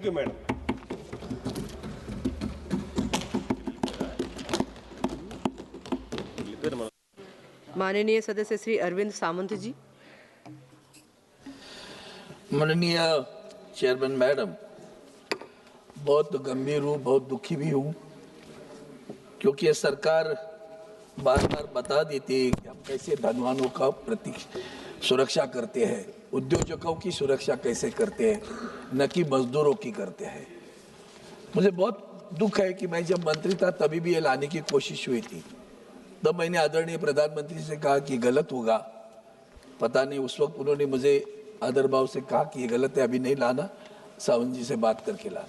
You madam. माननीय सदस्य श्री अरविंद सामंत जी। माननीय चेयरमैन मैडम, बहुत गंभीर हूँ, बहुत दुखी भी हूँ, क्योंकि ये सरकार बार बार बता देती है कि हम कैसे धनवानों का सुरक्षा करते हैं, उद्योजकों की सुरक्षा कैसे करते हैं, न कि मजदूरों की करते हैं। मुझे बहुत दुख है कि मैं जब मंत्री था तभी भी ये लाने की कोशिश हुई थी। तब मैंने आदरणीय प्रधानमंत्री से कहा कि गलत होगा, पता नहीं उस वक्त उन्होंने मुझे आदर भाव से कहा कि ये गलत है, अभी नहीं लाना, सावंत जी से बात करके लाना।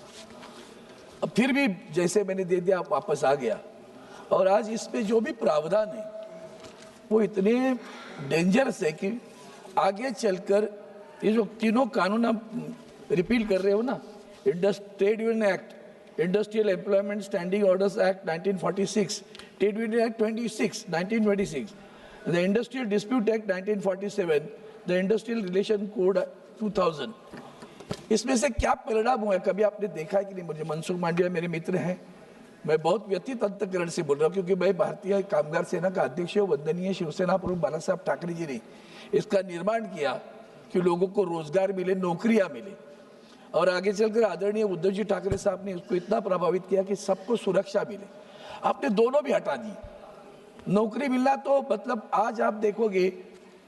अब फिर भी जैसे मैंने दे दिया वापस आ गया। और आज इसमें जो भी प्रावधान है वो इतने डेंजरस है कि आगे चलकर ये जो तीनों कानून आप रिपील कर रहे हो ना, trade union act, industrial employment standing orders act 1946, trade union act 1926, the industrial dispute act 1947, the industrial relation code 2000। इसमें से क्या परिणाम हुआ है कभी आपने देखा है कि नहीं? मुझे मनसुख मांडविया मेरे मित्र हैं, मैं बहुत व्यथित अंतकरण से बोल रहा हूँ, क्योंकि मैं भारतीय कामगार सेना का अध्यक्ष हूँ। वंदनीय शिवसेना प्रमुख बाला साहब ठाकरे जी ने इसका निर्माण किया कि लोगों को रोजगार मिले, नौकरियां मिले, और आगे चलकर आदरणीय उद्धव जी ठाकरे साहब ने उसको इतना प्रभावित किया कि सबको सुरक्षा मिले। आपने दोनों भी हटा दी। नौकरी मिलना तो मतलब आज आप देखोगे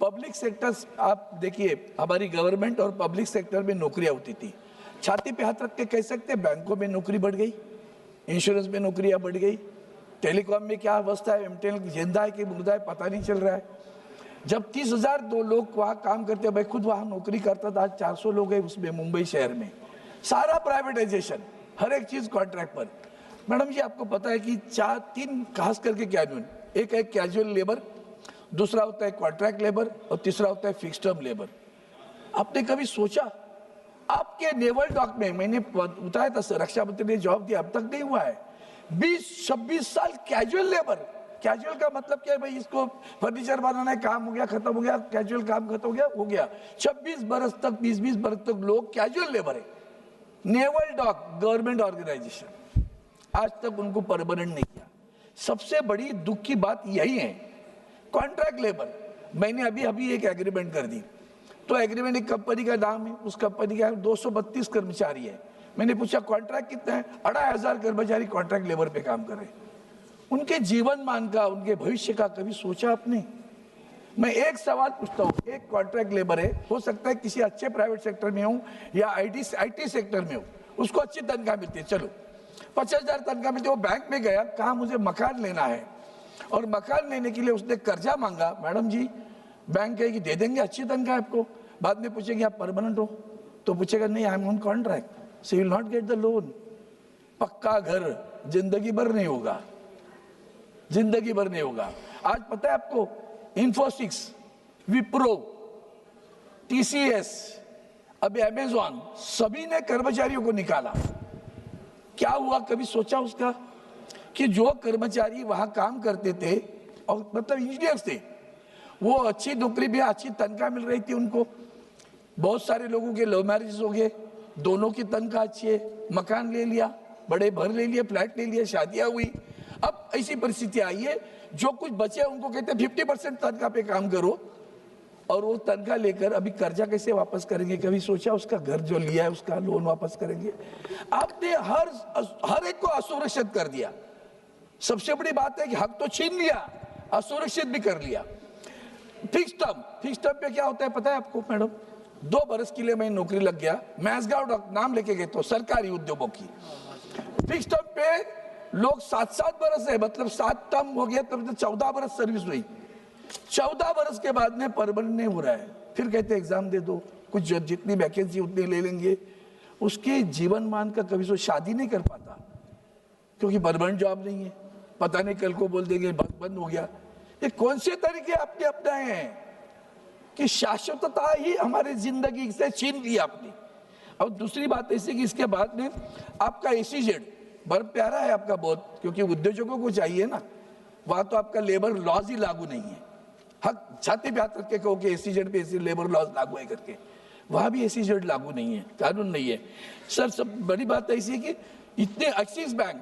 पब्लिक सेक्टर, आप देखिए हमारी गवर्नमेंट और पब्लिक सेक्टर में नौकरियां होती थी, छाती पे हाथ रख के कह सकते बैंकों में नौकरी बढ़ गई, इंश्योरेंस में नौकरियां बढ़ गई, टेलीकॉम में क्या अवस्था है, एमटेल जिंदा है कि मुर्दा है पता नहीं चल रहा है। जब 30,000 दो लोग वहाँ काम करते हैं, मैं खुद वहाँ नौकरी करता था, आज 400 लोग हैं उसमें मुंबई शहर में, सारा प्राइवेटाइजेशन, हर एक चीज कॉन्ट्रैक्ट पर। मैडम जी आपको पता है कि तीन खास करके कैजुअल, एक है कैजुअल लेबर, दूसरा होता है कॉन्ट्रैक्ट लेबर, और तीसरा होता है फिक्स टर्म लेबर। आपने कभी सोचा आपके नेवल डॉक में, मैंने बताया था रक्षा मंत्री ने जवाब दिया, अब तक नहीं हुआ है, 20-26 साल कैजुअल लेबर। कैजुअल का मतलब क्या है भाई? इसको फर्नीचर बनाना है, काम हो गया, खत्म हो गया, कैजुअल काम खत्म हो गया। 26 बरस तक, 20-20 बरस तक लोग कैजुअल लेबर है। नेवल डॉक गवर्नमेंट ऑर्गेनाइजेशन, आज तक उनको परमानेंट नहीं किया। सबसे बड़ी दुख की बात यही है। कॉन्ट्रैक्ट लेबर, मैंने अभी एक एग्रीमेंट कर दी, तो एग्रीमेंट एक कंपनी का नाम है, उस कंपनी का 232 कर्मचारी है। मैंने पूछा कॉन्ट्रैक्ट कितना है? 2,500 कर्मचारी कॉन्ट्रैक्ट लेबर पे काम कर रहे हैं। उनके जीवन मान का, उनके भविष्य का कभी सोचा आपने? मैं एक सवाल पूछता हूँ, एक कॉन्ट्रैक्ट लेबर है, हो सकता है किसी अच्छे प्राइवेट सेक्टर में हो या आईटी सेक्टर में हो, उसको अच्छी तनख्वाह मिलती है, चलो 50,000 तनख्वाह मिलती है। वो बैंक में गया, कहा मुझे मकान लेना है, और मकान लेने के लिए उसने कर्जा मांगा। मैडम जी बैंक कहेगी दे देंगे, अच्छी तनख्वाह आपको। बाद में पूछेंगे आप परमानेंट हो, तो पूछेगा नहीं I am on contract, so you will not get the loan. पक्का घर जिंदगी भर नहीं होगा, जिंदगी भर नहीं होगा। आज पता है आपको, इन्फोसिस, विप्रो, टीसीएस, अभी अमेजॉन, सभी ने कर्मचारियों को निकाला। क्या हुआ कभी सोचा उसका? कि जो कर्मचारी वहां काम करते थे और मतलब इंजीनियर्स थे, वो अच्छी नौकरी भी, अच्छी तनख्वाह मिल रही थी उनको। बहुत सारे लोगों के लव मैरिज हो गए, दोनों की तनख्वाह अच्छी है, मकान ले लिया, बड़े भर ले लिए, फ्लैट ले लिया, शादियां हुई। अब ऐसी परिस्थिति आई है, जो कुछ बचे उनको कहते हैं 50% तनख्वाह पे काम करो, और वो तनख्वाह लेकर अभी कर्जा कैसे वापस करेंगे? कभी सोचा उसका घर जो लिया है उसका लोन वापस करेंगे? आपने हर एक को असुरक्षित कर दिया। सबसे बड़ी बात है कि हक तो छीन लिया, असुरक्षित भी कर लिया। फिक्स टर्म पे क्या होता है पता है आपको मैडम? 2 बरस के लिए मैं नौकरी लग गया, मैसगांव नाम लेके गए, तो सरकारी उद्योगों की फिक्स टर्म पे लोग 7-7 बरस है, मतलब 7 टर्म हो गया तब तो 14 बरस सर्विस हुई। 14 बरस के बाद में परमानेंट नहीं हो रहा है, फिर कहते एग्जाम दे दो, कुछ जितनी वैकेंसी उतनी ले लेंगे। उसके जीवन मान का कभी सो शादी नहीं कर पाता, क्योंकि परमानेंट जॉब नहीं है, पता नहीं कल को बोल देंगे बंद हो गया। ये कौन से तरीके आपने अपनाए हैं कि शाश्वतता ही हमारी जिंदगी से छीन ली आपने। और दूसरी बात ऐसी कि इसके बाद में आपका एसीजेड बड़ा प्यारा है आपका बहुत, क्योंकि उद्योजकों को चाहिए ना, वहां तो आपका लेबर लॉज ही लागू नहीं है। हक छाती पे हाथ रख के कहो कि एसीजेड पे ऐसी लेबर लॉज लागू है करके, वहाँ भी ऐसी जेड लागू नहीं है, कानून नहीं है सर। सब बड़ी बात ऐसी है कि इतने एक्सिस बैंक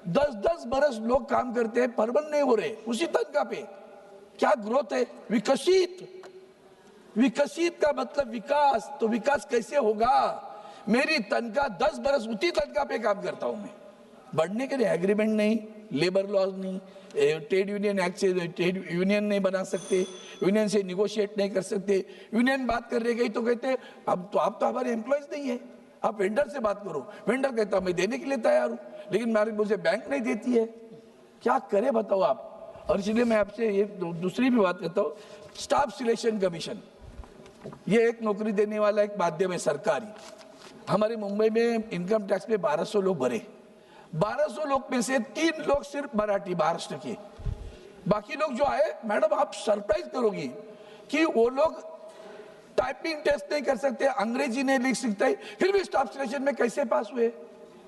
10-10 बरस लोग काम करते हैं, परमनेंट नहीं हो रहे उसी तनख्वाह पे। क्या ग्रोथ है? विकसित का मतलब विकास, तो विकास कैसे होगा? मेरी तनख्वाह 10 बरस उसी तनख्वाह पे काम करता हूं मैं, बढ़ने के लिए एग्रीमेंट नहीं, लेबर लॉज नहीं, ट्रेड यूनियन एक्ट से ट्रेड यूनियन नहीं बना सकते, यूनियन से निगोशिएट नहीं कर सकते। यूनियन बात कर रही गई तो कहते हैं अब तो आप तो हमारे एम्प्लॉयज नहीं है, आप वेंडर से बात करो। वेंडर कहता मैं देने के लिए तैयार हूं, लेकिन मुझे बैंक नहीं देती है, क्या करे बताओ आप। और इसलिए मैं आपसे ये दूसरी भी बात करता हूँ, स्टाफ सिलेक्शन कमीशन, ये एक नौकरी देने वाला एक माध्यम है सरकारी। हमारे मुंबई में इनकम टैक्स में 1200 लोग भरे, 1200 लोग में से 3 लोग सिर्फ मराठी महाराष्ट्र के, बाकी लोग जो आए, मैडम आप सरप्राइज करोगी कि वो लोग टाइपिंग टेस्ट नहीं कर सकते, अंग्रेजी नहीं लिख सकते, फिर भी स्टाफ सिलेक्शन में कैसे पास हुए?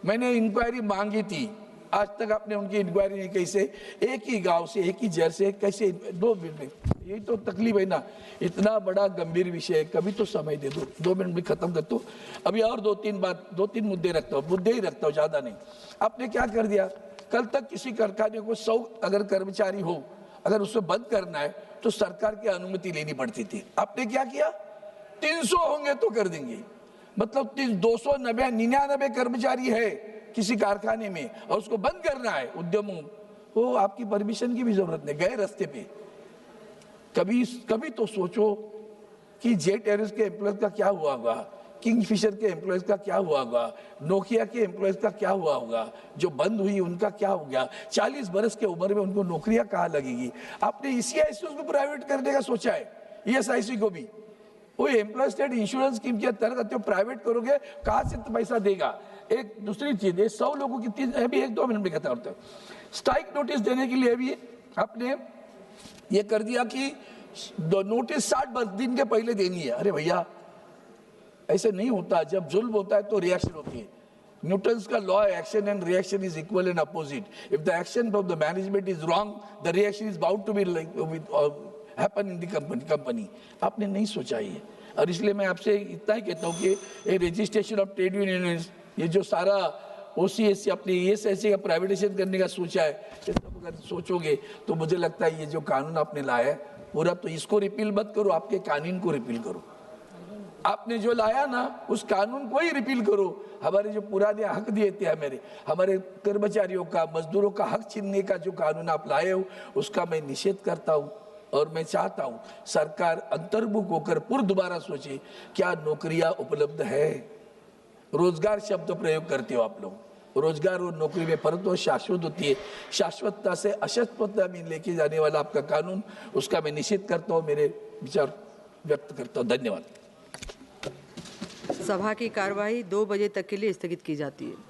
मैंने इंक्वायरी मांगी थी, आज तक आपने उनकी इंक्वायरी नहीं। कैसे? एक ही गांव से, एक ही जर से, कैसे 2 मिनट? यही तो तकलीफ है ना, इतना बड़ा गंभीर विषय है, कभी तो समय दे दो, 2 मिनट में खत्म कर दो। अभी और 2-3 मुद्दे रखता हूँ, मुद्दे ही रखता हूँ, ज्यादा नहीं। आपने क्या कर दिया, कल तक किसी कारखाने को 100 अगर कर्मचारी हो, अगर उसको बंद करना है तो सरकार की अनुमति लेनी पड़ती थी। आपने क्या किया, 300 होंगे तो कर देंगे, मतलब 299 कर्मचारी है किसी कारखाने में और उसको बंद करना है उद्यमों, तो आपकी परमिशन की भी जरूरत नहीं, गए रास्ते पे। कभी तो सोचो कि जेट एयरवेज के एम्प्लॉयज का क्या हुआ होगा, किंगफिशर के एम्प्लॉयज का क्या हुआ होगा, नोकिया के एम्प्लॉयज का क्या हुआ होगा, जो बंद हुई उनका क्या हो गया, 40 बरस के उम्र में उनको नौकरियां कहाँ लगेगी? आपने ECIC को प्राइवेट करने का सोचा है, ESIC को भी, वो एम्प्लॉय स्टेट इंश्योरेंस स्कीम के अंतर्गत प्राइवेट करोगे, कहाँ से पैसा देगा? एक दूसरी चीज है, 100 लोगों की अभी 1-2 मिनट में कहता हूं, स्ट्राइक नोटिस देने के लिए भी आपने ये कर दिया कि नोटिस 60 दिन के पहले देनी है। अरे भैया ऐसे नहीं होता, जब जुल्म होता है तो रिएक्शन होती है। न्यूटन्स का law, action and reaction is equal and opposite. If the action of the management is wrong, the reaction is bound to be happen in the company. आपने नहीं सोचा ये, और इसलिए मैं आपसे इतना ही कहता हूँ कि ये रजिस्ट्रेशन ऑफ ट्रेड यूनियन, ये जो सारा OCS अपने ESIC का प्राइवेटाइजेशन करने का सोचा है, ये सब अगर सोचोगे तो मुझे लगता है ये जो कानून आपने लाया है पूरा, तो इसको रिपील मत करो, आपके कानून को रिपील करो। आपने जो लाया ना उस कानून को ही रिपील करो। हमारे जो पुराने हक दिए थे, हमारे कर्मचारियों का, मजदूरों का हक छीनने का जो कानून आप लाए हो, उसका मैं निषेध करता हूँ। और मैं चाहता हूँ सरकार अंतर्मुख होकर पुनः दोबारा सोचे, क्या नौकरियां उपलब्ध है? रोजगार शब्द प्रयोग करते हो आप लोग, रोजगार और नौकरी में फर्क तो शाश्वत होती है। शाश्वतता से अशाश्वतता में लेके जाने वाला आपका कानून, उसका मैं निषेध करता हूँ, मेरे विचार व्यक्त करता हूँ। धन्यवाद। सभा की कार्यवाही 2 बजे तक के लिए स्थगित की जाती है।